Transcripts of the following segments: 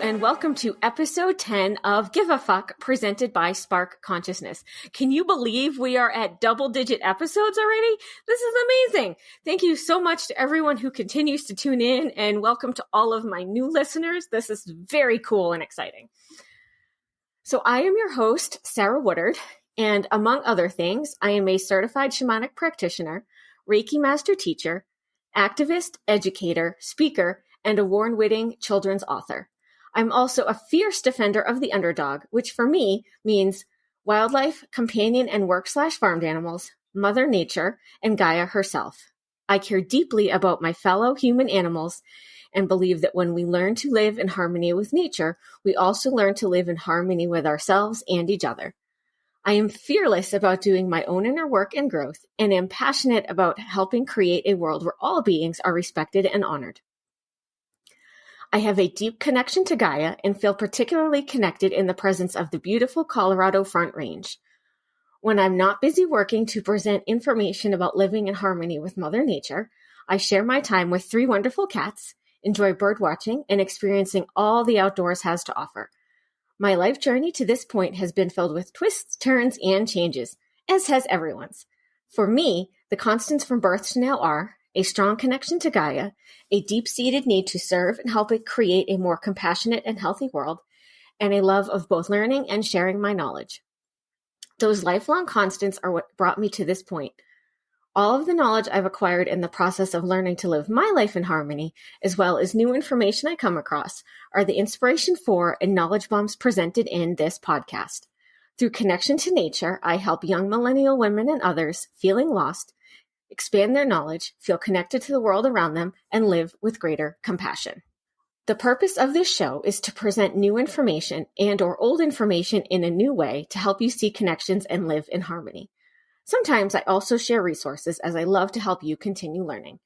and welcome to episode 10 of Give a Fuck, presented by Spark Consciousness. Can you believe we are at double-digit episodes already? This is amazing. Thank you so much to everyone who continues to tune in, and welcome to all of my new listeners. This is very cool and exciting. So I am your host, Sarah Woodard, and among other things, I am a certified shamanic practitioner, Reiki master teacher, activist, educator, speaker, and award-winning children's author. I'm also a fierce defender of the underdog, which for me means wildlife, companion and work/farmed animals, Mother Nature, and Gaia herself. I care deeply about my fellow human animals and believe that when we learn to live in harmony with nature, we also learn to live in harmony with ourselves and each other. I am fearless about doing my own inner work and growth, and am passionate about helping create a world where all beings are respected and honored. I have a deep connection to Gaia and feel particularly connected in the presence of the beautiful Colorado Front Range. When I'm not busy working to present information about living in harmony with Mother Nature, I share my time with 3 wonderful cats, enjoy bird watching, and experiencing all the outdoors has to offer. My life journey to this point has been filled with twists, turns, and changes, as has everyone's. For me, the constants from birth to now are a strong connection to Gaia, a deep-seated need to serve and help it create a more compassionate and healthy world, and a love of both learning and sharing my knowledge. Those lifelong constants are what brought me to this point. All of the knowledge I've acquired in the process of learning to live my life in harmony, as well as new information I come across, are the inspiration for and knowledge bombs presented in this podcast. Through connection to nature, I help young millennial women and others feeling lost, expand their knowledge, feel connected to the world around them, and live with greater compassion. The purpose of this show is to present new information and or old information in a new way to help you see connections and live in harmony. Sometimes I also share resources, as I love to help you continue learning.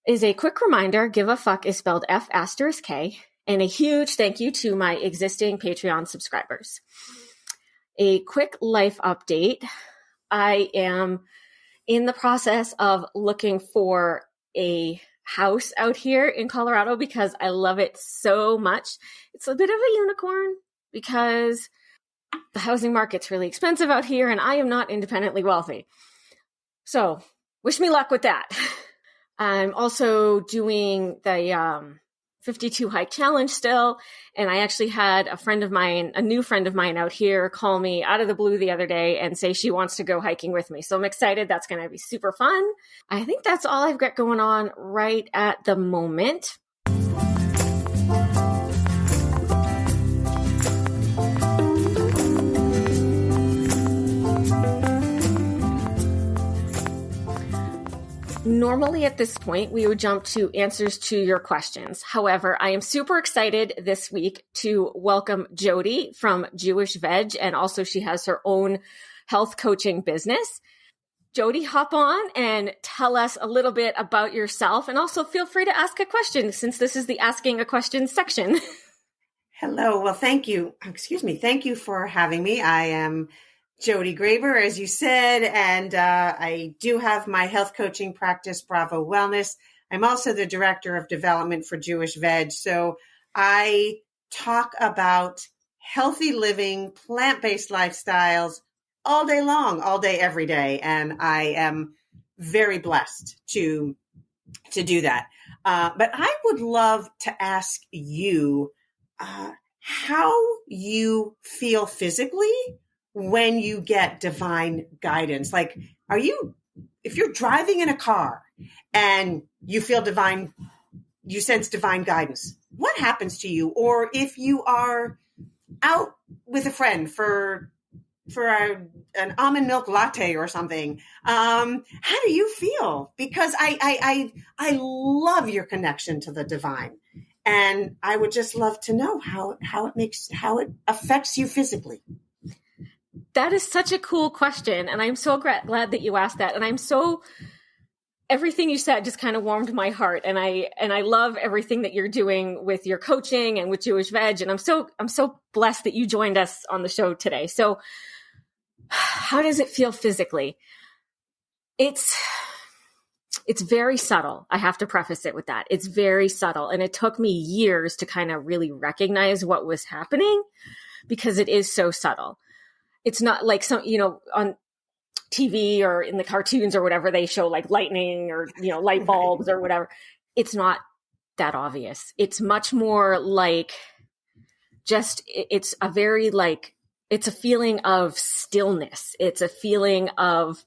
As a quick reminder, Give a Fuck is spelled F***K, and a huge thank you to my existing Patreon subscribers. A quick life update. I am in the process of looking for a house out here in Colorado because I love it so much. It's a bit of a unicorn because the housing market's really expensive out here, and I am not independently wealthy. So, wish me luck with that. I'm also doing the 52 hike challenge still, and I actually had a new friend of mine out here call me out of the blue the other day and say she wants to go hiking with me. So I'm excited. That's going to be super fun. I think that's all I've got going on right at the moment. Normally at this point, we would jump to answers to your questions. However, I am super excited this week to welcome Jodi from Jewish Veg, and also she has her own health coaching business. Jodi, hop on and tell us a little bit about yourself, and also feel free to ask a question since this is the Asking a Question section. Hello. Well, thank you. Thank you for having me. I am Jodi Graber, as you said, and I do have my health coaching practice, Bravo Wellness. I'm also the director of development for Jewish Veg. So I talk about healthy living, plant-based lifestyles all day long, all day, every day. And I am very blessed to do that. But I would love to ask you how you feel physically when you get divine guidance. Like, if you're driving in a car and you sense divine guidance, what happens to you? Or if you are out with a friend for an almond milk latte or something, how do you feel? Because I love your connection to the divine, and I would just love to know how it affects you physically. That is such a cool question, and I'm so glad that you asked that. And everything you said just kind of warmed my heart, and I love everything that you're doing with your coaching and with Jewish Veg, and I'm so blessed that you joined us on the show today. So, how does it feel physically? it's very subtle. I have to preface it with that. It's very subtle. And it took me years to kind of really recognize what was happening because it is so subtle. It's not like some, on TV or in the cartoons or whatever, they show like lightning or, light bulbs or whatever. It's not that obvious. It's much more like it's a very like, it's a feeling of stillness. It's a feeling of,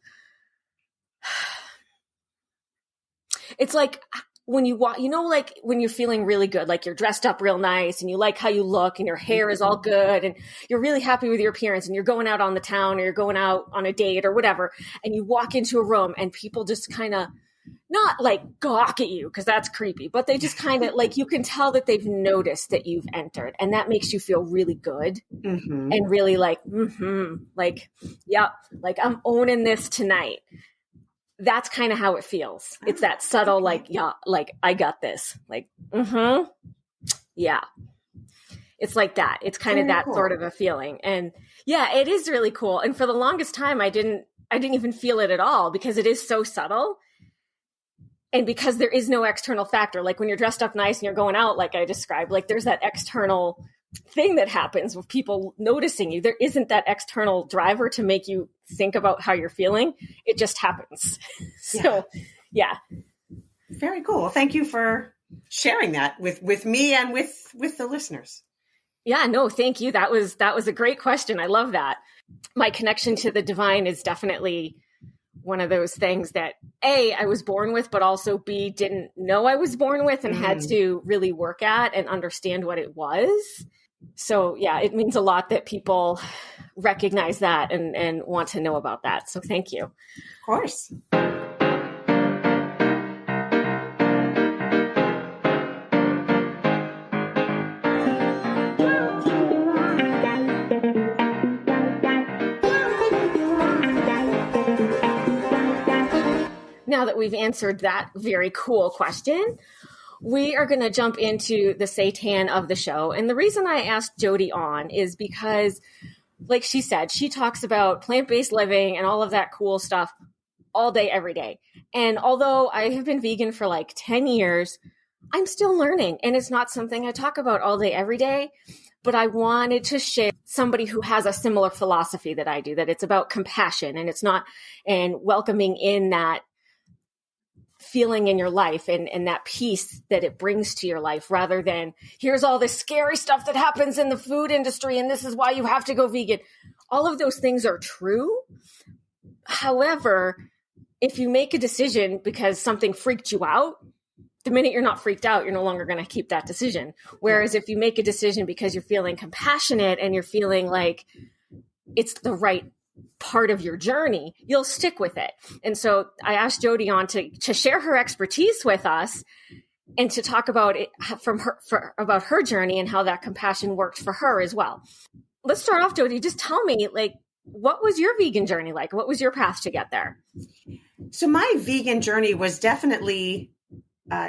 it's like when you walk, like when you're feeling really good, like you're dressed up real nice and you like how you look and your hair is all good and you're really happy with your appearance and you're going out on the town or you're going out on a date or whatever. And you walk into a room and people just kind of not like gawk at you because that's creepy, but they just kind of like, you can tell that they've noticed that you've entered and that makes you feel really good and really like, like, yep, like I'm owning this tonight. That's kind of how it feels. It's that subtle, like, yeah, like I got this, like, yeah. It's like that. It's kind of that sort of a feeling. And yeah, it is really cool. And for the longest time, I didn't even feel it at all because it is so subtle. And because there is no external factor, like when you're dressed up nice and you're going out, like I described, like there's that external thing that happens with people noticing you. There isn't that external driver to make you think about how you're feeling. It just happens. So, yeah. Very cool. Well, thank you for sharing that with me and with the listeners. Yeah, no, thank you. That was a great question. I love that. My connection to the divine is definitely one of those things that A, I was born with, but also B, didn't know I was born with and had to really work at and understand what it was. So yeah, it means a lot that people recognize that and want to know about that. So thank you. Of course. Now that we've answered that very cool question, we are going to jump into the seitan of the show. And the reason I asked Jodi on is because, like she said, she talks about plant-based living and all of that cool stuff all day, every day. And although I have been vegan for like 10 years, I'm still learning. And it's not something I talk about all day, every day. But I wanted to share somebody who has a similar philosophy that I do, that it's about compassion and it's not, and welcoming in that feeling in your life and that peace that it brings to your life, rather than here's all this scary stuff that happens in the food industry and this is why you have to go vegan. All of those things are true. However, if you make a decision because something freaked you out, the minute you're not freaked out, you're no longer going to keep that decision. Whereas if you make a decision because you're feeling compassionate and you're feeling like it's the right part of your journey, you'll stick with it. And so I asked Jodi on to share her expertise with us and to talk about it about her journey and how that compassion worked for her as well. Let's start off, Jodi. Just tell me, like, what was your vegan journey like? What was your path to get there? So my vegan journey was definitely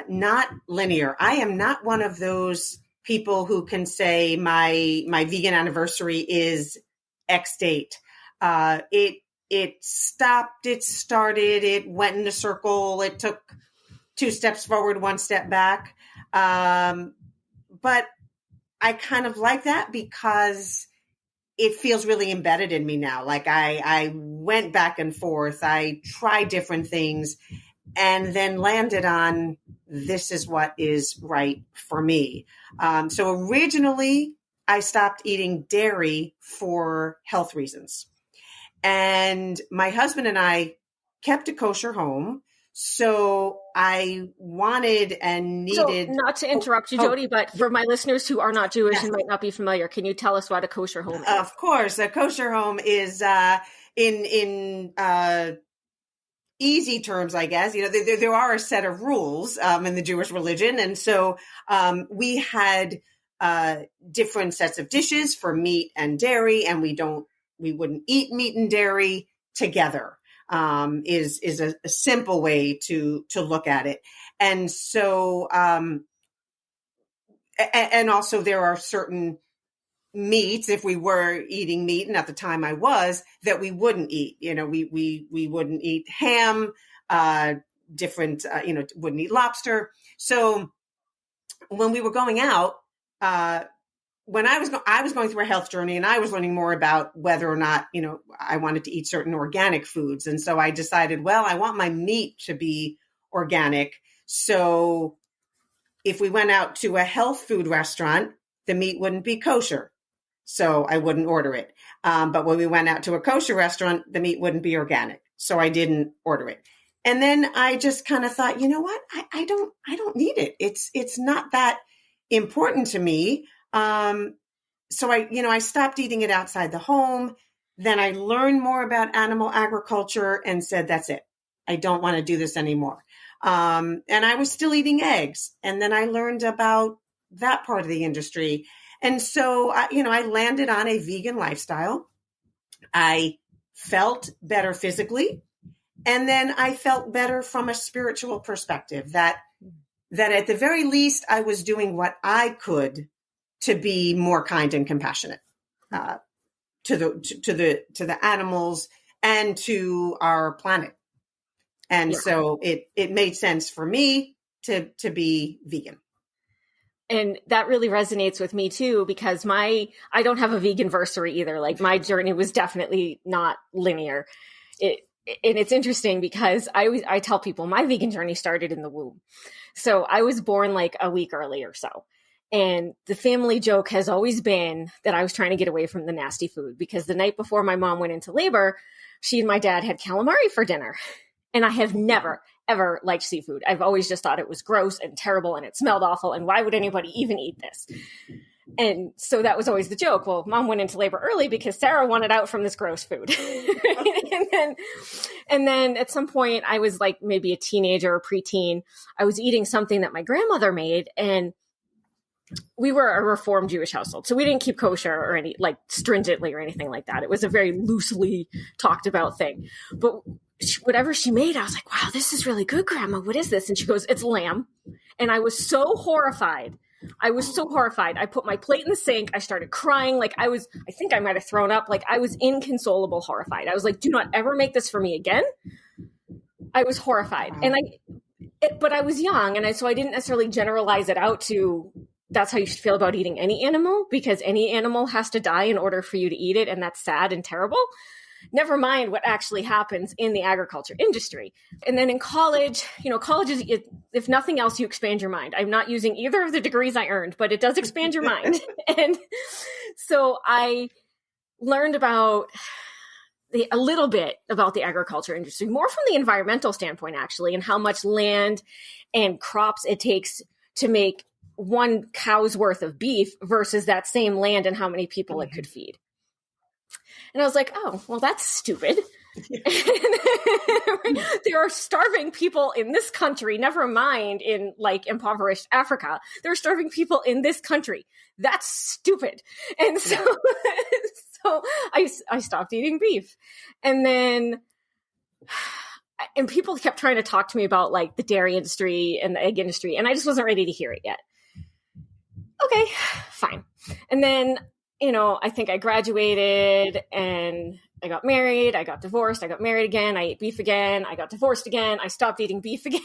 not linear. I am not one of those people who can say my vegan anniversary is X date. It stopped, it started, it went in a circle, it took 2 steps forward, 1 step back. But I kind of like that because it feels really embedded in me now. Like I went back and forth, I tried different things and then landed on this is what is right for me. So originally I stopped eating dairy for health reasons. And my husband and I kept a kosher home. So I wanted and needed... So not to interrupt you, Jodi, but for my listeners who are not Jewish and might not be familiar, can you tell us what a kosher home is? Of course. A kosher home is in easy terms, I guess. You know, there are a set of rules in the Jewish religion. And so we had different sets of dishes for meat and dairy, and we wouldn't eat meat and dairy together, is a simple way to look at it. And so, and also there are certain meats, if we were eating meat, and at the time I was, that we wouldn't eat. You know, we wouldn't eat ham, different, wouldn't eat lobster. So when we were going out, when I was going through a health journey, and I was learning more about whether or not, I wanted to eat certain organic foods. And so I decided, well, I want my meat to be organic. So if we went out to a health food restaurant, the meat wouldn't be kosher. So I wouldn't order it. But when we went out to a kosher restaurant, the meat wouldn't be organic. So I didn't order it. And then I just kind of thought, you know what? I don't need it. It's not that important to me. So I stopped eating it outside the home. Then I learned more about animal agriculture and said, that's it. I don't want to do this anymore. And I was still eating eggs. And then I learned about that part of the industry. And so, I landed on a vegan lifestyle. I felt better physically. And then I felt better from a spiritual perspective that at the very least, I was doing what I could to be more kind and compassionate to the animals and to our planet. And so it made sense for me to be vegan. And that really resonates with me too, because I don't have a veganversary either. Like my journey was definitely not linear. And it's interesting because I tell people my vegan journey started in the womb. So I was born like a week early or so. And the family joke has always been that I was trying to get away from the nasty food because the night before my mom went into labor, she and my dad had calamari for dinner. And I have never, ever liked seafood. I've always just thought it was gross and terrible and it smelled awful. And why would anybody even eat this? And so that was always the joke. Well, mom went into labor early because Sarah wanted out from this gross food. and then at some point I was like maybe a teenager or preteen. I was eating something that my grandmother made, and we were a Reformed Jewish household. So we didn't keep kosher or any like stringently or anything like that. It was a very loosely talked about thing. But whatever she made, I was like, wow, this is really good, Grandma. What is this? And she goes, it's lamb. And I was so horrified. I put my plate in the sink. I started crying. Like I think I might have thrown up. Like I was inconsolable, horrified. I was like, do not ever make this for me again. I was horrified. But I was young. And so I didn't necessarily generalize it out to that's how you should feel about eating any animal, because any animal has to die in order for you to eat it. And that's sad and terrible. Never mind what actually happens in the agriculture industry. And then in college, college is, if nothing else, you expand your mind. I'm not using either of the degrees I earned, but it does expand your mind. And so I learned about a little bit about the agriculture industry, more from the environmental standpoint, actually, and how much land and crops it takes to make one cow's worth of beef versus that same land and how many people it could feed. And I was like, oh, well, that's stupid. There are starving people in this country, never mind in like impoverished Africa. There are starving people in this country. That's stupid. And so, so I stopped eating beef. And then, and people kept trying to talk to me about like the dairy industry and the egg industry. And I just wasn't ready to hear it yet. Okay, fine. And then, I think I graduated and I got married, I got divorced, I got married again, I ate beef again, I got divorced again, I stopped eating beef again.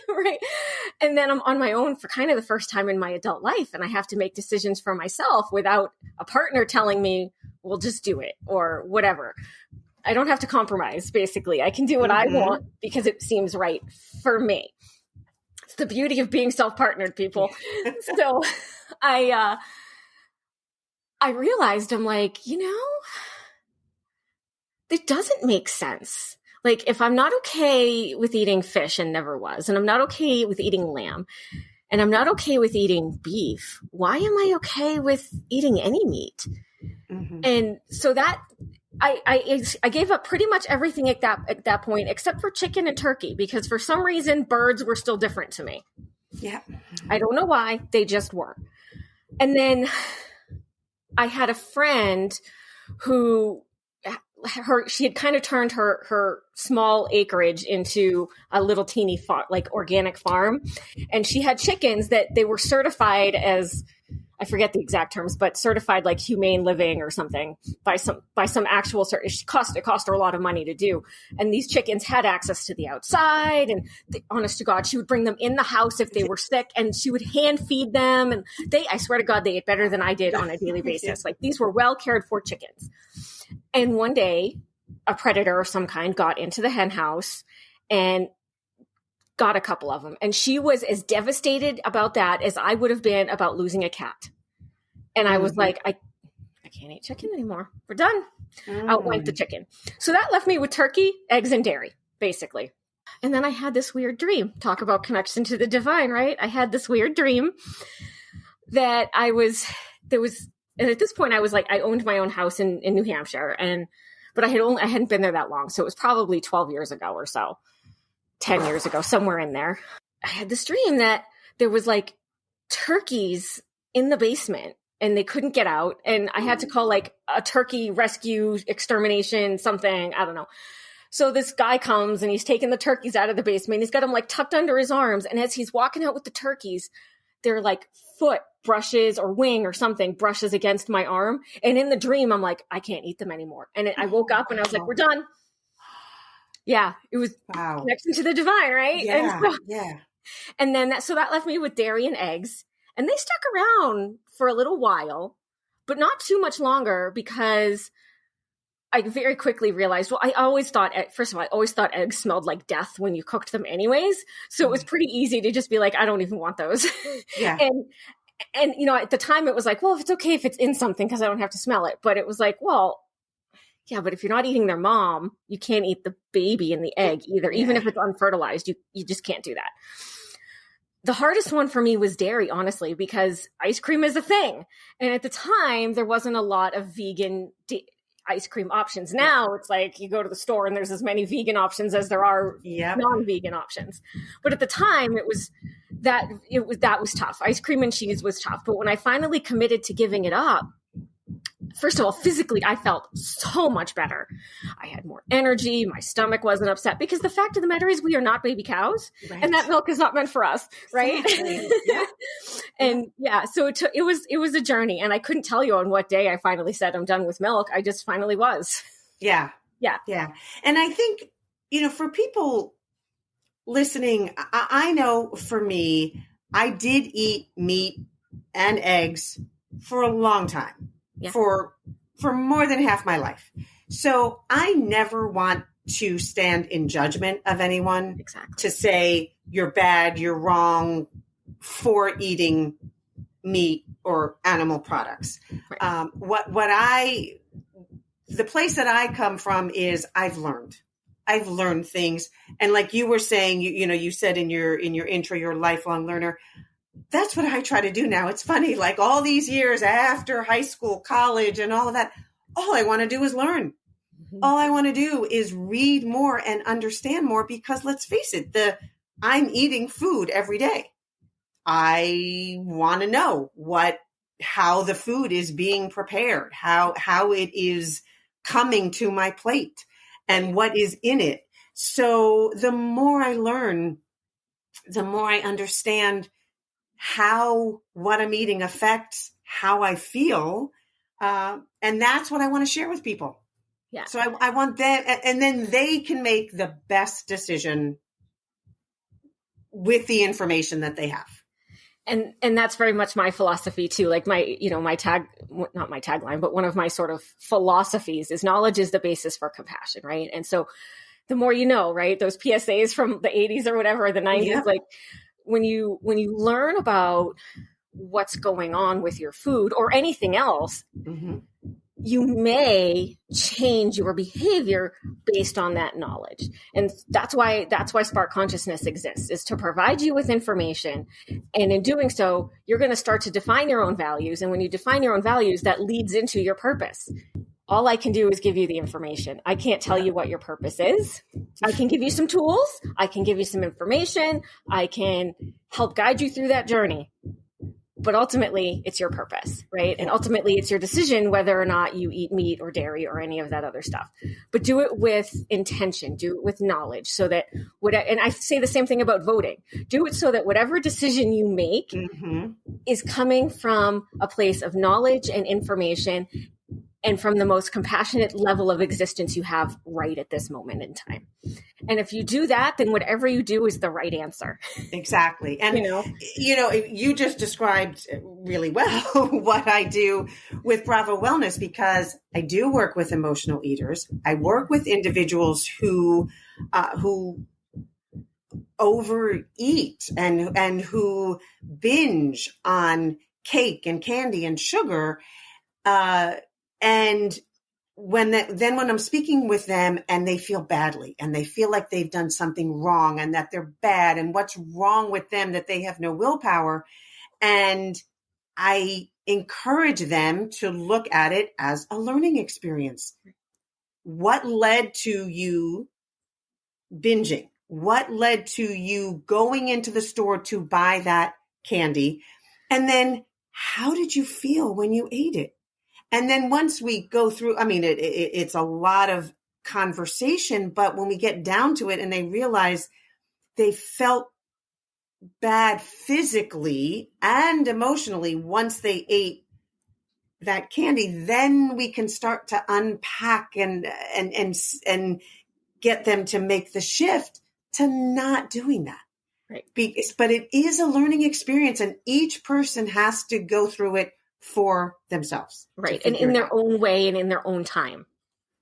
Right. And then I'm on my own for kind of the first time in my adult life, and I have to make decisions for myself without a partner telling me, well, just do it or whatever. I don't have to compromise, basically. I can do what I want because it seems right for me. It's the beauty of being self-partnered, people. So I realized, I'm like, it doesn't make sense. Like if I'm not okay with eating fish and never was, and I'm not okay with eating lamb, and I'm not okay with eating beef, why am I okay with eating any meat? Mm-hmm. And so that I gave up pretty much everything at that point, except for chicken and turkey, because for some reason birds were still different to me. Yeah. I don't know why, they just were. And then I had a friend who she had kind of turned her small acreage into a little teeny farm, like organic farm. And she had chickens that they were certified as I forget the exact terms, but certified like humane living or something by some actual it cost her a lot of money to do. And these chickens had access to the outside, and honest to God, she would bring them in the house if they were sick, and she would hand feed them. And I swear to God, they ate better than I did on a daily basis. Like, these were well cared for chickens. And one day a predator of some kind got into the hen house and got a couple of them. And she was as devastated about that as I would have been about losing a cat. And I was like, I can't eat chicken anymore. We're done. Out went the chicken. So that left me with turkey, eggs, and dairy, basically. And then I had this weird dream. Talk about connection to the divine, right? I had this weird dream that and at this point I was like, I owned my own house in New Hampshire, but I hadn't been there that long. So it was probably 12 years ago or so. 10 years ago, somewhere in there. I had this dream that there was like turkeys in the basement and they couldn't get out. And I had to call like a turkey rescue extermination, something, I don't know. So this guy comes and he's taking the turkeys out of the basement. He's got them like tucked under his arms. And as he's walking out with the turkeys, their like foot brushes or wing or something brushes against my arm. And in the dream, I'm like, I can't eat them anymore. And I woke up and I was like, we're done. Yeah, it was connection to the divine, right? Yeah, And then that left me with dairy and eggs. And they stuck around for a little while, but not too much longer, because I very quickly realized, I always thought eggs smelled like death when you cooked them anyways. So it was pretty easy to just be like, I don't even want those. Yeah. and at the time it was like, well, if it's okay if it's in something because I don't have to smell it. But it was like, well, yeah, but if you're not eating their mom, you can't eat the baby and the egg either. Even if it's unfertilized, you just can't do that. The hardest one for me was dairy, honestly, because ice cream is a thing. And at the time, there wasn't a lot of vegan ice cream options. Now it's like you go to the store and there's as many vegan options as there are non-vegan options. But at the time, that was tough. Ice cream and cheese was tough. But when I finally committed to giving it up, first of all, physically, I felt so much better. I had more energy. My stomach wasn't upset, because the fact of the matter is we are not baby cows, and that milk is not meant for us. Right. Yeah. And so it was a journey, and I couldn't tell you on what day I finally said I'm done with milk. I just finally was. Yeah. And I think, for people listening, I know for me, I did eat meat and eggs for a long time. Yeah. For more than half my life. So I never want to stand in judgment of anyone to say you're bad, you're wrong for eating meat or animal products. Right. The place that I come from is I've learned things. And like you were saying, you said in your intro, you're a lifelong learner. That's what I try to do now. It's funny, like all these years after high school, college, and all of that, all I want to do is learn. Mm-hmm. All I want to do is read more and understand more, because let's face it, I'm eating food every day. I want to know how the food is being prepared, how it is coming to my plate, and what is in it. So the more I learn, the more I understand how what I'm eating affects how I feel. And that's what I want to share with people. Yeah. So I want them, and then they can make the best decision with the information that they have. And that's very much my philosophy too. Like not my tagline, but one of my sort of philosophies is knowledge is the basis for compassion. Right. And so the more you know, right, those PSAs from the 80s or whatever, or the 90s, like, when you learn about what's going on with your food or anything else, you may change your behavior based on that knowledge. And that's why Spark Consciousness exists, is to provide you with information. And in doing so, you're going to start to define your own values. And when you define your own values, that leads into your purpose. All I can do is give you the information. I can't tell you what your purpose is. I can give you some tools. I can give you some information. I can help guide you through that journey. but ultimately it's your purpose, right? And ultimately it's your decision whether or not you eat meat or dairy or any of that other stuff. But do it with intention, do it with knowledge, so that and I say the same thing about voting. Do it so that whatever decision you make is coming from a place of knowledge and information, and from the most compassionate level of existence you have right at this moment in time. And if you do that, then whatever you do is the right answer. Exactly. And, you just described really well what I do with Bravo Wellness, because I do work with emotional eaters. I work with individuals who overeat and who binge on cake and candy and sugar. And when I'm speaking with them and they feel badly and they feel like they've done something wrong and that they're bad and what's wrong with them, that they have no willpower. And I encourage them to look at it as a learning experience. What led to you binging? What led to you going into the store to buy that candy? And then how did you feel when you ate it? And then once we go through, it's a lot of conversation, but when we get down to it and they realize they felt bad physically and emotionally once they ate that candy, then we can start to unpack and get them to make the shift to not doing that. Right. But it is a learning experience, and each person has to go through it for themselves. Right. And in their own way and in their own time.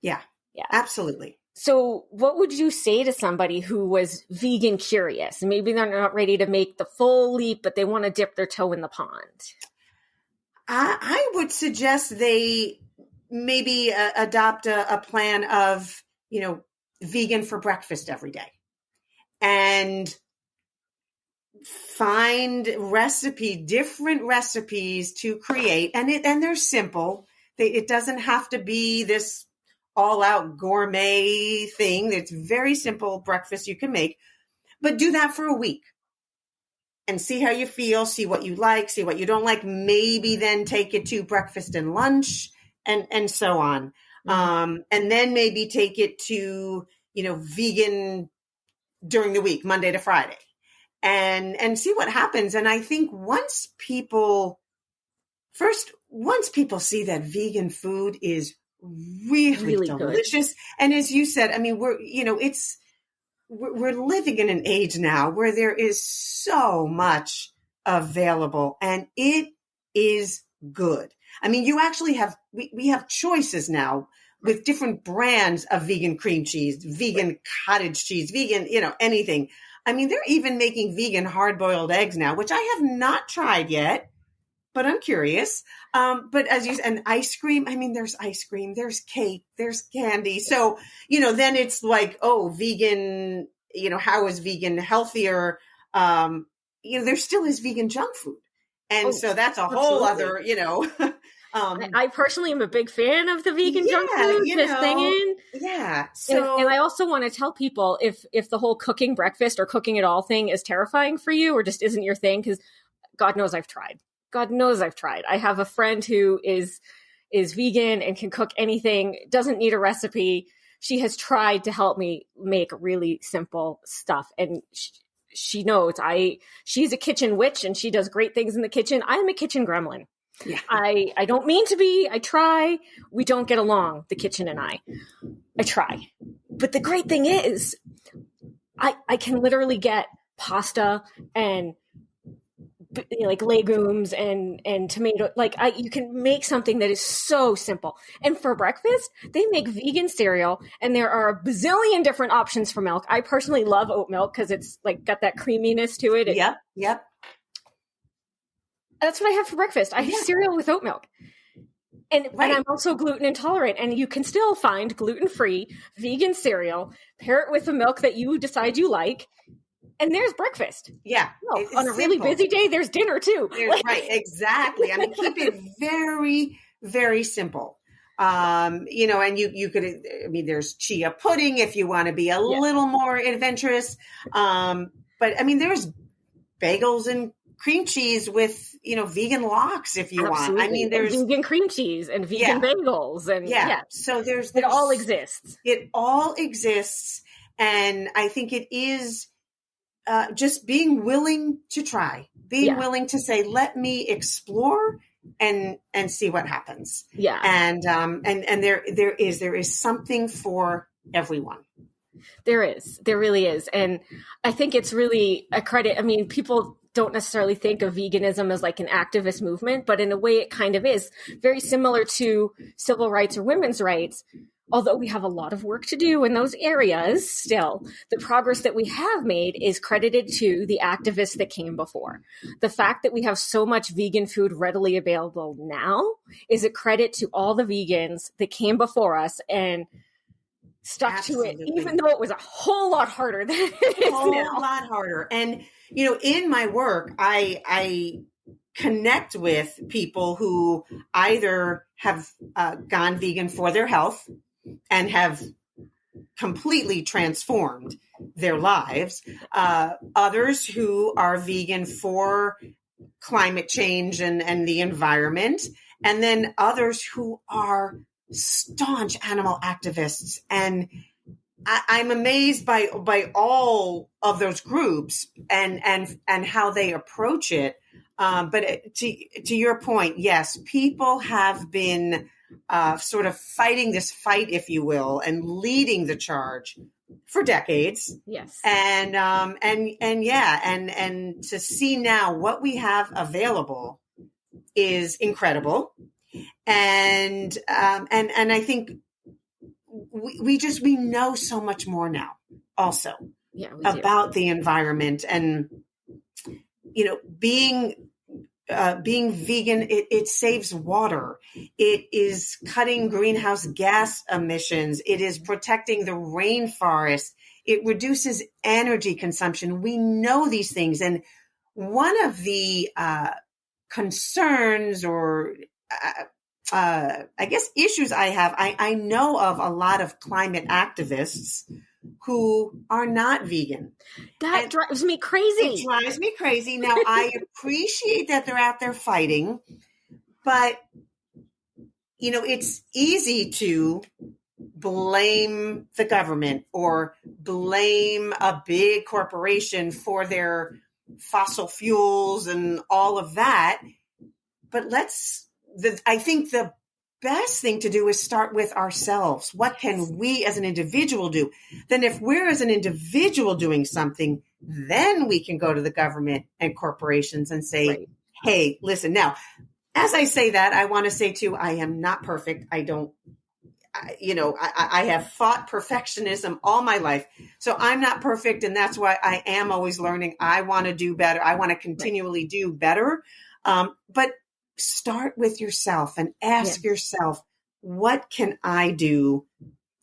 Yeah. Yeah. Absolutely. So what would you say to somebody who was vegan curious? Maybe they're not ready to make the full leap, but they want to dip their toe in the pond. I would suggest they maybe adopt a plan of, vegan for breakfast every day, and find different recipes to create. And they're simple. It doesn't have to be this all out gourmet thing. It's very simple breakfast you can make, but do that for a week and see how you feel, see what you like, see what you don't like. Maybe then take it to breakfast and lunch and so on. And then maybe take it to, vegan during the week, Monday to Friday. And see what happens. And I think once people see that vegan food is really delicious. Good. And as you said, we're living in an age now where there is so much available, and it is good. You actually have, we have choices now with different brands of vegan cream cheese, vegan cottage cheese, vegan, anything. They're even making vegan hard-boiled eggs now, which I have not tried yet, but I'm curious. But as you said, and ice cream, there's ice cream, there's cake, there's candy. So, then it's like, oh, vegan, how is vegan healthier? There still is vegan junk food. And so that's a whole other, I personally am a big fan of the vegan junk food. Yeah. So, and I also want to tell people if the whole cooking breakfast or cooking it all thing is terrifying for you or just isn't your thing, because God knows I've tried. I have a friend who is vegan and can cook anything, doesn't need a recipe. She has tried to help me make really simple stuff, and she knows she's a kitchen witch and she does great things in the kitchen. I'm a kitchen gremlin. Yeah. I don't mean to be. I try. We don't get along, the kitchen and I try. But the great thing is I can literally get pasta and like legumes and tomato. You can make something that is so simple. And for breakfast, they make vegan cereal, and there are a bazillion different options for milk. I personally love oat milk because it's got that creaminess to it. Yep. That's what I have for breakfast. I have cereal with oat milk. And I'm also gluten intolerant, and you can still find gluten-free vegan cereal, pair it with the milk that you decide you like, and there's breakfast. Yeah. On a really busy day, there's dinner too. Right, exactly. Keep it very, very simple. And you could, there's chia pudding if you want to be a little more adventurous. But there's bagels and cream cheese with, vegan lox if you want. I Absolutely. mean, And there's vegan cream cheese and vegan bagels and So there's it all exists. It all exists. And I think it is just being willing to try, willing to say, let me explore and see what happens. Yeah. And there is something for everyone. There really is. And I think it's really a credit. I mean, people don't necessarily think of veganism as like an activist movement, but in a way it kind of is very similar to civil rights or women's rights. Although we have a lot of work to do in those areas still, the progress that we have made is credited to the activists that came before. The fact that we have so much vegan food readily available now is a credit to all the vegans that came before us and stuck to it, even though it was a whole lot harder than it is now. A whole lot harder. And, in my work, I connect with people who either have gone vegan for their health and have completely transformed their lives. Others who are vegan for climate change and the environment. And then others who are staunch animal activists. And I'm amazed by all of those groups and how they approach it. But to your point, yes, people have been sort of fighting this fight, if you will, and leading the charge for decades. Yes. And to see now what we have available is incredible. And I think we know so much more now also about the environment and, being vegan, it saves water. It is cutting greenhouse gas emissions. It is protecting the rainforest. It reduces energy consumption. We know these things. And one of the concerns or I guess issues I have, I know of a lot of climate activists who are not vegan. That drives me crazy. It drives me crazy. Now, I appreciate that they're out there fighting, but, it's easy to blame the government or blame a big corporation for their fossil fuels and all of that. But I think the best thing to do is start with ourselves. What can we as an individual do? Then if we're as an individual doing something, then we can go to the government and corporations and say, hey, listen. Now, as I say that, I want to say too, I am not perfect. I have fought perfectionism all my life. So I'm not perfect. And that's why I am always learning. I want to do better. I want to continually do better. But start with yourself and ask yourself, what can I do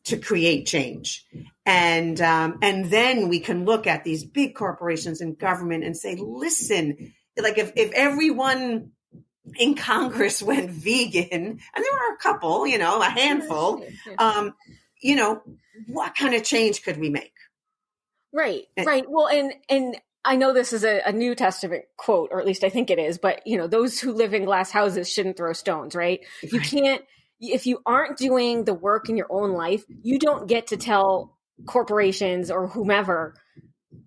to create change? And then we can look at these big corporations and government and say, listen, like if everyone in Congress went vegan, and there are a couple, a handful, what kind of change could we make? Right. Well, and I know this is a New Testament quote, or at least I think it is, but those who live in glass houses shouldn't throw stones, right? If you aren't doing the work in your own life, you don't get to tell corporations or whomever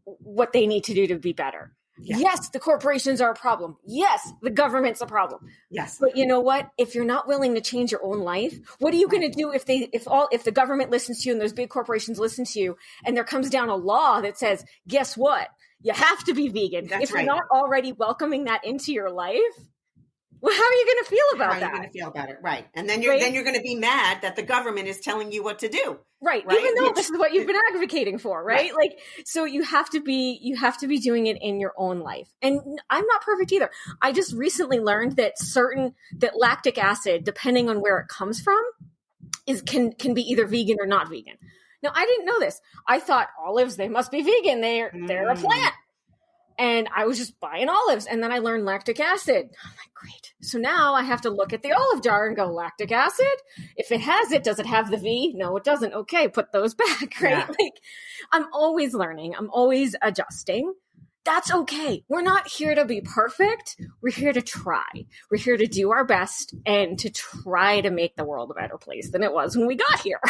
what they need to do to be better. Yeah. Yes, the corporations are a problem. Yes, the government's a problem. Yes. But you know what? If you're not willing to change your own life, what are you going to do if the government listens to you and those big corporations listen to you and there comes down a law that says, guess what? You have to be vegan. If you're not already welcoming that into your life, well, how are you going to feel about that? How are you going to feel about it? Right. And then you're going to be mad that the government is telling you what to do. Right. Even though this is what you've been advocating for, right? Like, so you have to be doing it in your own life. And I'm not perfect either. I just recently learned that lactic acid, depending on where it comes from, can be either vegan or not vegan. Now, I didn't know this. I thought olives, they must be vegan. They're a plant. And I was just buying olives. And then I learned lactic acid. I'm like, great. So now I have to look at the olive jar and go, lactic acid? If it has it, does it have the V? No, it doesn't. Okay, put those back, right? Yeah. Like, I'm always learning. I'm always adjusting. That's okay. We're not here to be perfect. We're here to try. We're here to do our best and to try to make the world a better place than it was when we got here.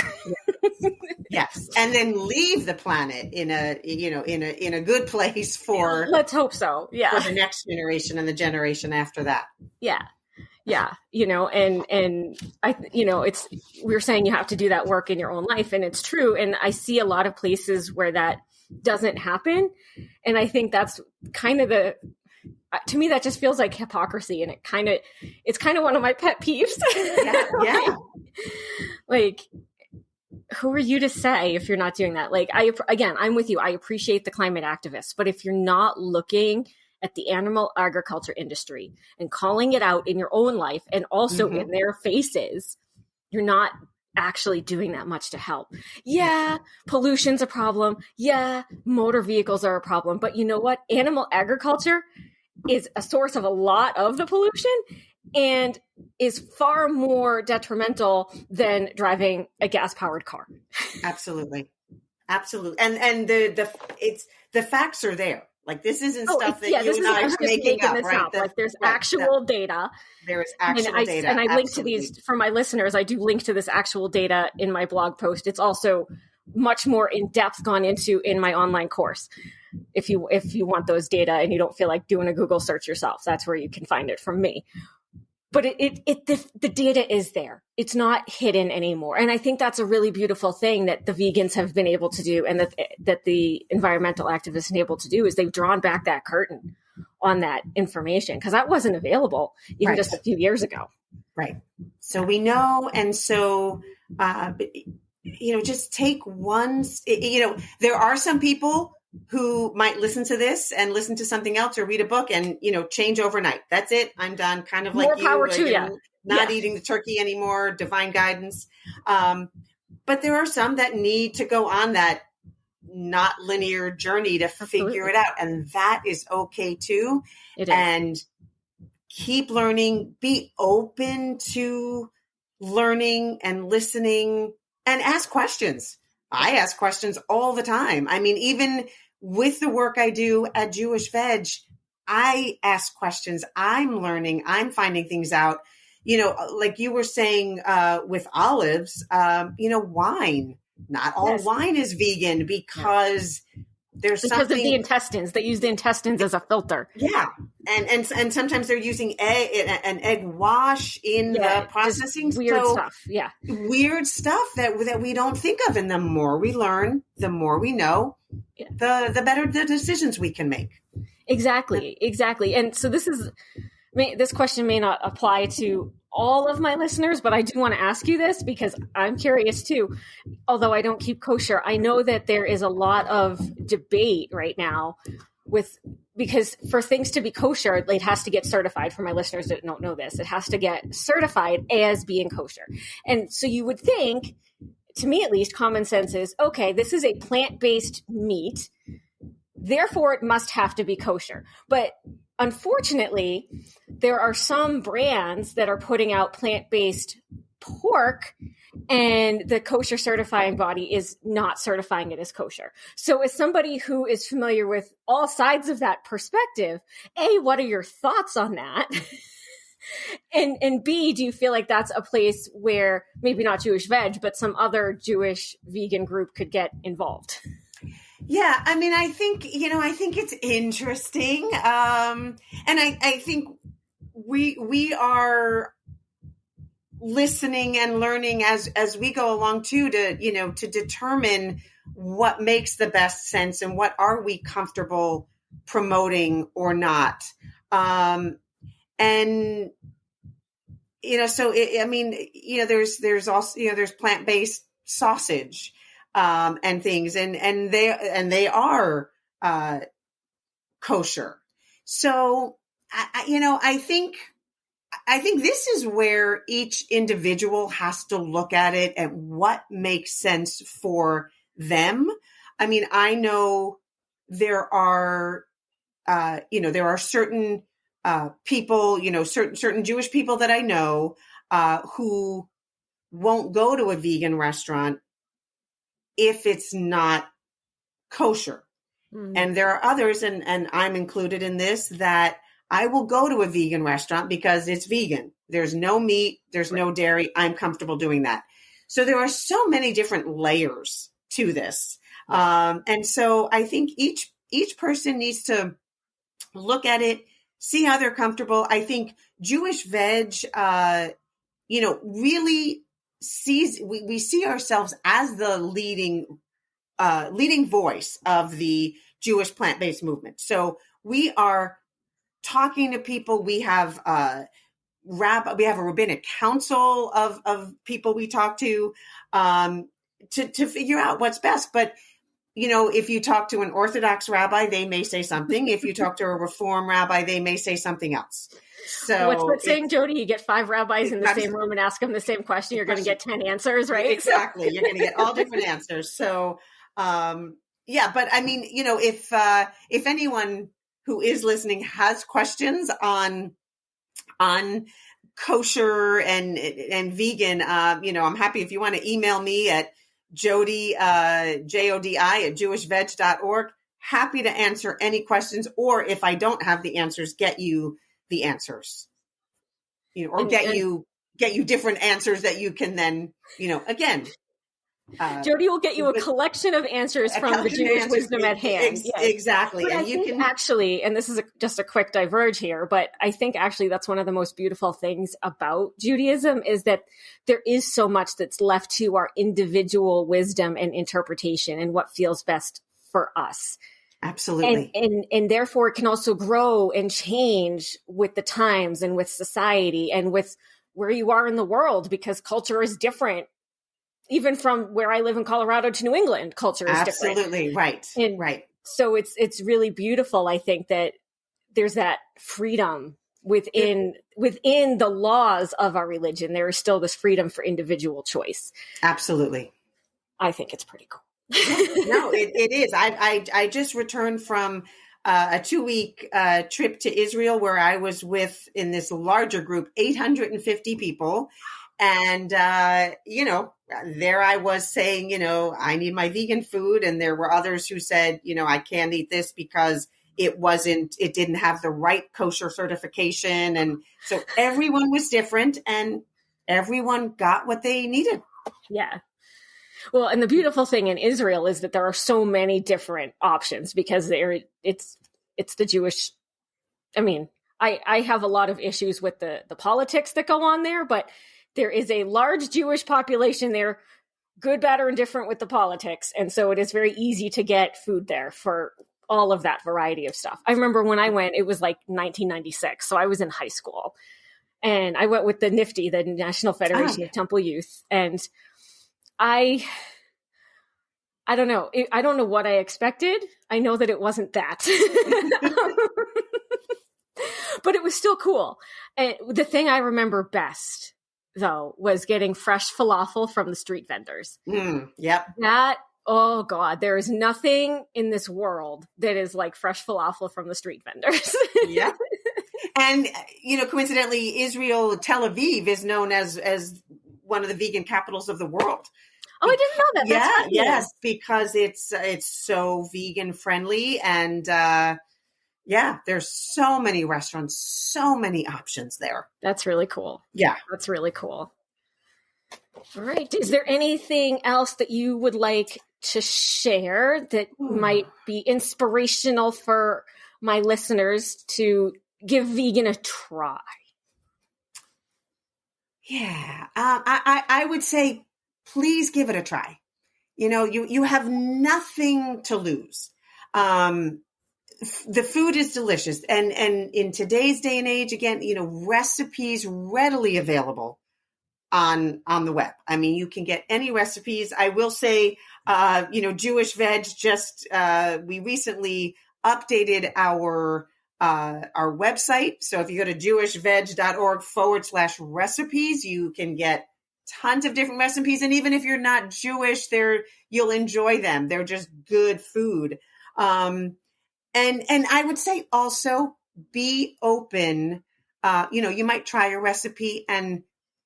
Yes. And then leave the planet in a good place for, let's hope so. Yeah. For the next generation and the generation after that. Yeah. Yeah. And I, it's, we were saying you have to do that work in your own life, and it's true. And I see a lot of places where that doesn't happen. And I think that's kind of to me, that just feels like hypocrisy. And it's kind of one of my pet peeves. Yeah. Like, who are you to say if you're not doing that? Like, I'm with you. I appreciate the climate activists, but if you're not looking at the animal agriculture industry and calling it out in your own life and also in their faces, you're not actually doing that much to help. Yeah, pollution's a problem. Yeah, motor vehicles are a problem. But you know what? Animal agriculture is a source of a lot of the pollution and is far more detrimental than driving a gas-powered car. Absolutely. And the facts are there. Like, this isn't stuff that you and I are making up, right? Like, there's actual data. There is actual data. And I link to these for my listeners. I do link to this actual data in my blog post. It's also much more in depth gone into in my online course. If you want those data and you don't feel like doing a Google search yourself, that's where you can find it from me. But the data is there. It's not hidden anymore. And I think that's a really beautiful thing that the vegans have been able to do, and that the environmental activists have been able to do, is they've drawn back that curtain on that information, because that wasn't available even just a few years ago. Right. So we know. And so, just take one, there are some people who might listen to this and listen to something else or read a book and, change overnight. That's it. I'm done. Kind of like more power to you. Not eating the turkey anymore, divine guidance. But there are some that need to go on that not linear journey to figure it out. And that is okay too. It is. And keep learning, be open to learning and listening, and ask questions. I ask questions all the time. I mean, even with the work I do at Jewish Veg, I ask questions. I'm learning. I'm finding things out. Like you were saying with olives, wine. Not all wine is vegan because there's because of the intestines. They use the intestines as a filter. Yeah. And sometimes they're using an egg wash in the processing. Weird stuff. Yeah. Weird stuff that we don't think of. And the more we learn, the more we know, the better the decisions we can make. Exactly. And so this question may not apply to all of my listeners, but I do want to ask you this because I'm curious too. Although I don't keep kosher, I know that there is a lot of debate right now because for things to be kosher, it has to get certified. For my listeners that don't know this, it has to get certified as being kosher. And so you would think, to me at least, common sense is, okay, this is a plant-based meat, therefore it must have to be kosher. But unfortunately, there are some brands that are putting out plant-based pork, and the kosher certifying body is not certifying it as kosher. So as somebody who is familiar with all sides of that perspective, A, what are your thoughts on that? And B, do you feel like that's a place where maybe not Jewish Veg, but some other Jewish vegan group could get involved? Yeah, I mean, I think it's interesting. And I think we are listening and learning as we go along too, to determine what makes the best sense and what are we comfortable promoting or not. And, so there's also, there's plant-based sausage, and things, and they are kosher. So I think this is where each individual has to look at it and what makes sense for them. I mean, I know there are certain people, certain Jewish people that I know who won't go to a vegan restaurant if it's not kosher. And there are others, and I'm included in this, that I will go to a vegan restaurant because it's vegan. There's no meat, there's no dairy. I'm comfortable doing that. So there are so many different layers to this. And so I think each person needs to look at it, see how they're comfortable. I think Jewish veg, really we see ourselves as the leading voice of the Jewish plant-based movement. So we are talking to people. We have we have a rabbinic council of people we talk to figure out what's best. But if you talk to an Orthodox rabbi, they may say something. If you talk to a Reform rabbi, they may say something else. So what's that saying, Jodi? You get 5 rabbis in the same room and ask them the same question. You're going to get 10 answers, right? Exactly. You're going to get all different answers. So, but I mean, if anyone who is listening has questions on kosher and vegan, I'm happy if you want to email me at Jodi, Jodi at jewishveg.org. Happy to answer any questions, or if I don't have the answers, get you the answers, or get you different answers that you can then, again. Jodi will get you a collection of answers from the Jewish wisdom at hand. Exactly. But and I think actually, and this is just a quick diverge here, but I think actually that's one of the most beautiful things about Judaism is that there is so much that's left to our individual wisdom and interpretation and what feels best for us. Absolutely. And therefore it can also grow and change with the times and with society and with where you are in the world, because culture is different. Even from where I live in Colorado to New England, culture is different. Absolutely. Right. Right. So it's really beautiful. I think that there's that freedom within the laws of our religion. There is still this freedom for individual choice. Absolutely. I think it's pretty cool. No, it is. I just returned from a 2-week trip to Israel where I was with, in this larger group, 850 people. And, there I was saying, I need my vegan food. And there were others who said, I can't eat this because it didn't have the right kosher certification. And so everyone was different and everyone got what they needed. Yeah. Well, and the beautiful thing in Israel is that there are so many different options because it's the Jewish. I mean, I have a lot of issues with the politics that go on there, but there is a large Jewish population there, good, bad, or indifferent with the politics. And so it is very easy to get food there for all of that variety of stuff. I remember when I went, it was like 1996. So I was in high school and I went with the NFTY, the National Federation of Temple Youth. And I don't know. I don't know what I expected. I know that it wasn't that. But it was still cool. And the thing I remember best, though, was getting fresh falafel from the street vendors. Yep. Oh God, there is nothing in this world that is like fresh falafel from the street vendors. Yeah. And, coincidentally, Israel, Tel Aviv is known as one of the vegan capitals of the world. Oh, I didn't know that. That's yes, because it's so vegan friendly. And, there's so many restaurants, so many options there. That's really cool. Yeah. That's really cool. All right. Is there anything else that you would like to share that might be inspirational for my listeners to give vegan a try? Yeah. I would say, please give it a try. You have nothing to lose. The food is delicious. And in today's day and age, again, recipes readily available on the web. I mean, you can get any recipes. I will say, Jewish Veg we recently updated our website. So if you go to jewishveg.org/recipes, you can get tons of different recipes. And even if you're not Jewish, you'll enjoy them. They're just good food. And I would say also be open. You might try a recipe and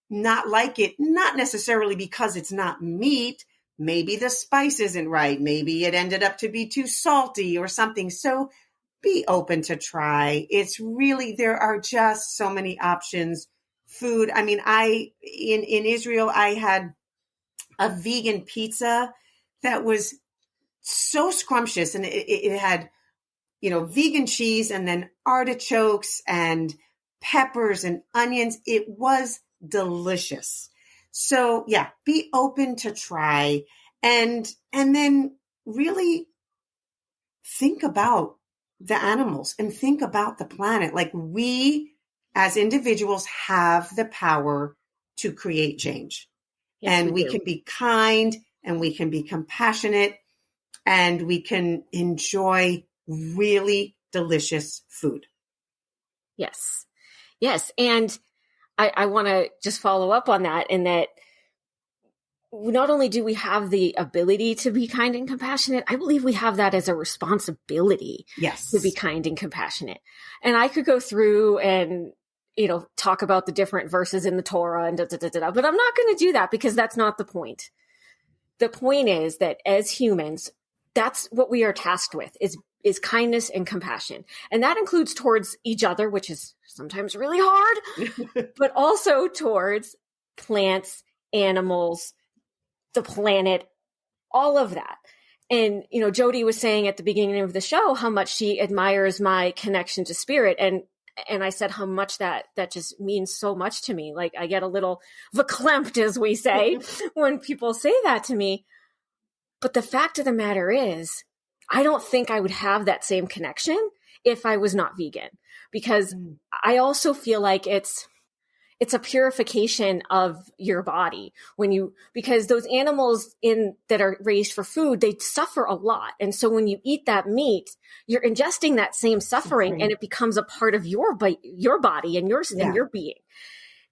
not like it, not necessarily because it's not meat. maybe the spice isn't right. Maybe it ended up to be too salty or something. So be open to try. It's really, there are just so many options. Food. I mean, in Israel, I had a vegan pizza that was so scrumptious, and it had, vegan cheese and then artichokes and peppers and onions. It was delicious. So yeah, be open to try, and then really think about the animals and think about the planet. Like, we as individuals have the power to create change. Yes, and we can be kind, and we can be compassionate, and we can enjoy really delicious food. Yes. Yes. And I want to just follow up on that, in that not only do we have the ability to be kind and compassionate, I believe we have that as a responsibility. Yes. To be kind and compassionate. And I could go through and, talk about the different verses in the Torah and but I'm not going to do that, because that's not the point. The point is that as humans, that's what we are tasked with, is kindness and compassion. And that includes towards each other, which is sometimes really hard, but also towards plants, animals, the planet, all of that. And, Jodi was saying at the beginning of the show how much she admires my connection to spirit. And I said how much that just means so much to me. Like, I get a little verklempt, as we say, when people say that to me. But the fact of the matter is, I don't think I would have that same connection if I was not vegan, because I also feel like it's a purification of your body because those animals that are raised for food, they suffer a lot. And so when you eat that meat, you're ingesting that same suffering, and it becomes a part of your body and your being.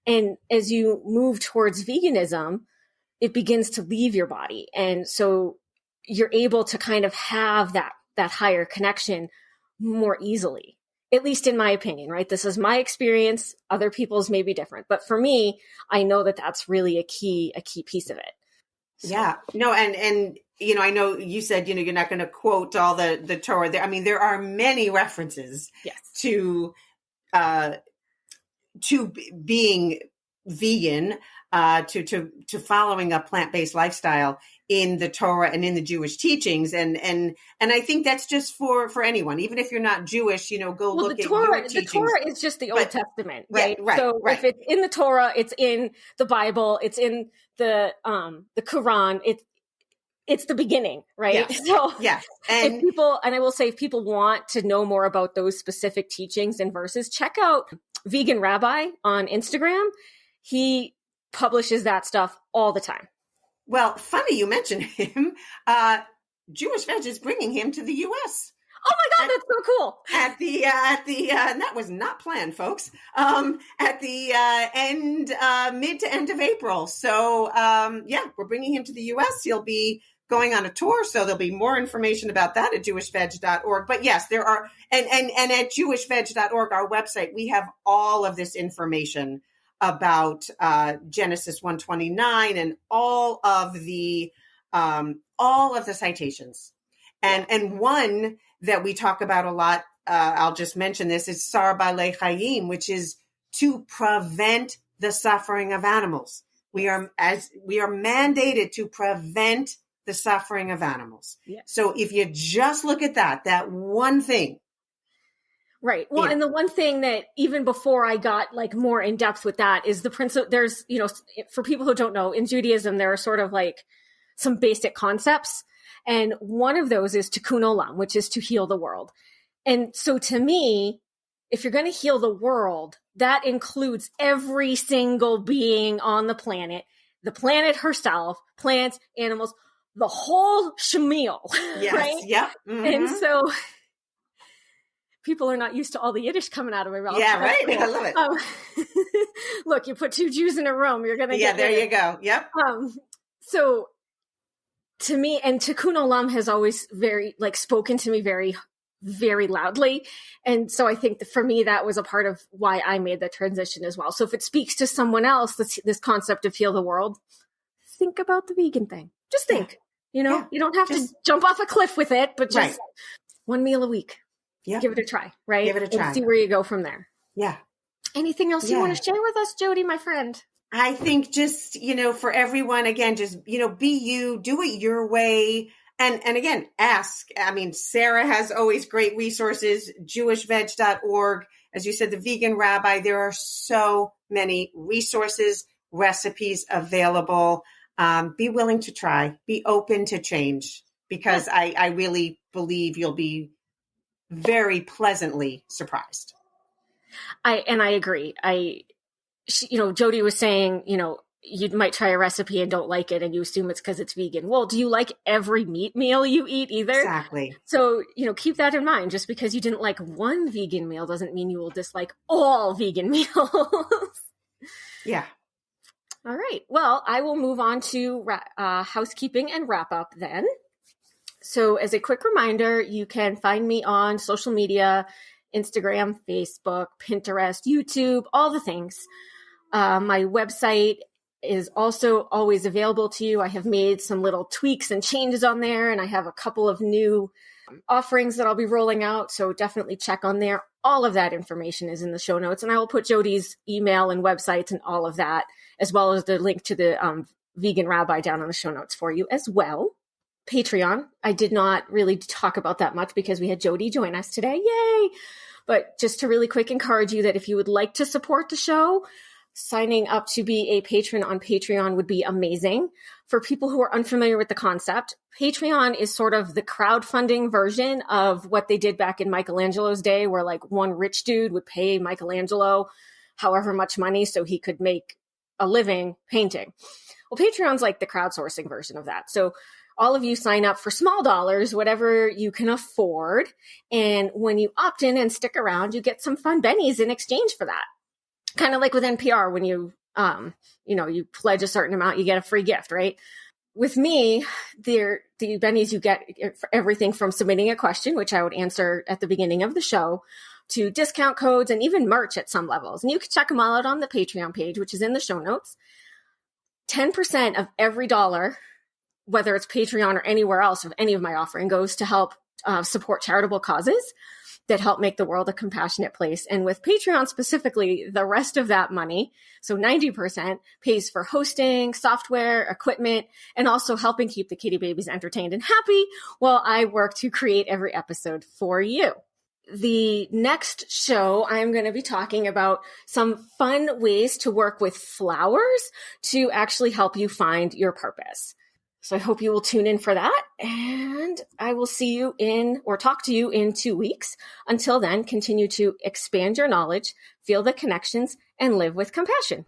And as you move towards veganism, it begins to leave your body. And so you're able to kind of have that higher connection more easily. At least in my opinion, right? This is my experience. Other people's may be different. But for me, I know that that's really a key piece of it. So. Yeah. No, and I know you said, you're not going to quote all the Torah there. I mean, there are many references to being vegan, to following a plant-based lifestyle in the Torah and in the Jewish teachings. And I think that's just for anyone, even if you're not Jewish, go look at your teachings. The Torah is just the Old Testament, right? Yeah, right? So right. If it's in the Torah, it's in the Bible, it's in the Quran, it's the beginning, right? Yes. So yes. And I will say, if people want to know more about those specific teachings and verses, check out Vegan Rabbi on Instagram. He publishes that stuff all the time. Well, funny you mentioned him. Jewish Veg is bringing him to the U.S. Oh my God, that's so cool! At the and that was not planned, folks. At the mid to end of April. So we're bringing him to the U.S. He'll be going on a tour, so there'll be more information about that at jewishveg.org. But yes, there are, and at jewishveg.org, our website, we have all of this information about Genesis 1:29 and all of the citations. And one that we talk about a lot, I'll just mention this, is Sar Ba'alei Chayim, which is to prevent the suffering of animals. We are mandated to prevent the suffering of animals. Yes. So if you just look at that one thing. Right. Well, and the one thing that even before I got like more in depth with that is the principle. There's, for people who don't know, in Judaism, there are sort of like some basic concepts. And one of those is tikkun olam, which is to heal the world. And so to me, if you're going to heal the world, that includes every single being on the planet herself, plants, animals, the whole shamil. Yes. Right? Yep. Mm-hmm. And so people are not used to all the Yiddish coming out of my mouth. Yeah, right. Cool. I love it. Look, you put two Jews in a room, you're going to get there you go. Yep. So to me, and tikkun olam has always spoken to me very, very loudly. And so I think that for me, that was a part of why I made the transition as well. So if it speaks to someone else, this concept of heal the world, think about the vegan thing. Just think, you don't have to jump off a cliff with it, but just one meal a week. Yeah. Give it a try, right? Give it a try. And see where you go from there. Yeah. Anything else you want to share with us, Jodi, my friend? I think just, for everyone, again, just, be you, do it your way. And again, ask. I mean, Sarah has always great resources, jewishveg.org. As you said, the Vegan Rabbi, there are so many resources, recipes available. Be willing to try, be open to change, because I really believe you'll be very pleasantly surprised. I agree. Jodi was saying, you might try a recipe and don't like it and you assume it's because it's vegan. Well, do you like every meat meal you eat either? Exactly. So, keep that in mind. Just because you didn't like one vegan meal doesn't mean you will dislike all vegan meals. Yeah. All right. Well, I will move on to housekeeping and wrap up then. So as a quick reminder, you can find me on social media, Instagram, Facebook, Pinterest, YouTube, all the things. My website is also always available to you. I have made some little tweaks and changes on there, and I have a couple of new offerings that I'll be rolling out. So definitely check on there. All of that information is in the show notes, and I will put Jodi's email and websites and all of that, as well as the link to the Vegan Rabbi down in the show notes for you as well. Patreon, I did not really talk about that much because we had Jodi join us today. Yay! But just to really quick encourage you that if you would like to support the show, signing up to be a patron on Patreon would be amazing. For people who are unfamiliar with the concept, Patreon is sort of the crowdfunding version of what they did back in Michelangelo's day, where like one rich dude would pay Michelangelo however much money so he could make a living painting. Well, Patreon's like the crowdsourcing version of that. So all of you sign up for small dollars, whatever you can afford. And when you opt in and stick around, you get some fun bennies in exchange for that. Kind of like with NPR, when you pledge a certain amount, you get a free gift, right? With me, the bennies you get for everything from submitting a question, which I would answer at the beginning of the show, to discount codes and even merch at some levels. And you can check them all out on the Patreon page, which is in the show notes. 10% of every dollar, whether it's Patreon or anywhere else of any of my offering, goes to help support charitable causes that help make the world a compassionate place. And with Patreon specifically, the rest of that money, so 90%, pays for hosting, software, equipment, and also helping keep the kitty babies entertained and happy while I work to create every episode for you. The next show, I'm going to be talking about some fun ways to work with flowers to actually help you find your purpose. So I hope you will tune in for that, and I will see you talk to you in 2 weeks. Until then, continue to expand your knowledge, feel the connections, and live with compassion.